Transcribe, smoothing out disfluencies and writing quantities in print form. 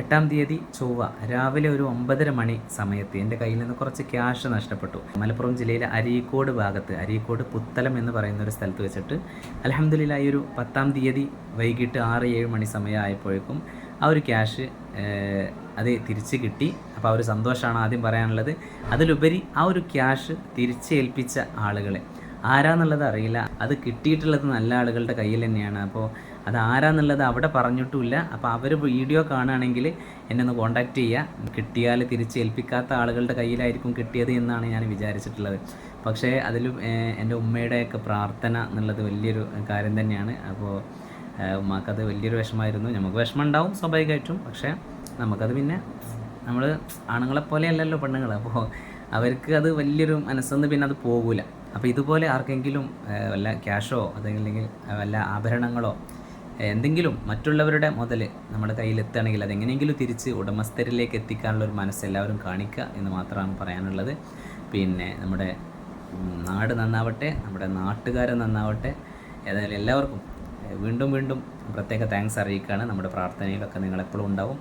8-ാം തീയതി ചൊവ്വ രാവിലെ ഒരു 9:30 മണി സമയത്ത് എൻ്റെ കയ്യിൽ നിന്ന് കുറച്ച് ക്യാഷ് നഷ്ടപ്പെട്ടു. മലപ്പുറം ജില്ലയിലെ അരീക്കോട് ഭാഗത്ത്, അരീക്കോട് പുത്തലം എന്ന് പറയുന്ന ഒരു സ്ഥലത്ത് വെച്ചിട്ട് അൽഹംദുലില്ലാഹ് ഈ ഒരു 10-ാം തീയതി വൈകിട്ട് 6-7 മണി സമയമായപ്പോഴേക്കും ആ ഒരു ക്യാഷ് അത് തിരിച്ച് കിട്ടി. അപ്പോൾ ആ ഒരു സന്തോഷമാണ് ആദ്യം പറയാനുള്ളത്. അതിലുപരി ആ ഒരു ക്യാഷ് തിരിച്ചേൽപ്പിച്ച ആളുകളെ ആരാന്നുള്ളത് അറിയില്ല. അത് കിട്ടിയിട്ടുള്ളത് നല്ല ആളുകളുടെ കയ്യിൽ തന്നെയാണ്. അപ്പോൾ അത് ആരാന്നുള്ളത് അവിടെ പറഞ്ഞിട്ടുമില്ല. അപ്പോൾ അവർ വീഡിയോ കാണുകയാണെങ്കിൽ എന്നെ ഒന്ന് കോൺടാക്റ്റ് ചെയ്യുക. കിട്ടിയാൽ തിരിച്ചേൽപ്പിക്കാത്ത ആളുകളുടെ കയ്യിലായിരിക്കും കിട്ടിയത് എന്നാണ് ഞാൻ വിചാരിച്ചിട്ടുള്ളത്. പക്ഷേ അതിലും എൻ്റെ ഉമ്മയുടെയൊക്കെ പ്രാർത്ഥന എന്നുള്ളത് വലിയൊരു കാര്യം തന്നെയാണ്. അപ്പോൾ ഉമ്മാക്കത് വലിയൊരു വിഷമമായിരുന്നു. നമുക്ക് വിഷമം ഉണ്ടാവും സ്വാഭാവികമായിട്ടും. പക്ഷേ നമുക്കത് പിന്നെ നമ്മൾ ആണുങ്ങളെപ്പോലെ അല്ലല്ലോ പെണ്ണുങ്ങൾ. അപ്പോൾ അവർക്ക് അത് വലിയൊരു മനസ്സൊന്ന് പിന്നെ അത് പോകില്ല. അപ്പോൾ ഇതുപോലെ ആർക്കെങ്കിലും വല്ല ക്യാഷോ അതല്ലെങ്കിൽ വല്ല ആഭരണങ്ങളോ എന്തെങ്കിലും മറ്റുള്ളവരുടെ മുതൽ നമ്മുടെ കയ്യിലെത്തുകയാണെങ്കിൽ അതെങ്ങനെയെങ്കിലും തിരിച്ച് ഉടമസ്ഥരിലേക്ക് എത്തിക്കാനുള്ളൊരു മനസ്സ് എല്ലാവരും കാണിക്കുക എന്ന് മാത്രമാണ് പറയാനുള്ളത്. പിന്നെ നമ്മുടെ നാട് നന്നാവട്ടെ, നമ്മുടെ നാട്ടുകാർ നന്നാവട്ടെ. ഏതായാലും എല്ലാവർക്കും വീണ്ടും വീണ്ടും പ്രത്യേക താങ്ക്സ് അറിയിക്കുകയാണ്. നമ്മുടെ പ്രാർത്ഥനയിലൊക്കെ നിങ്ങളെപ്പോഴും ഉണ്ടാവും.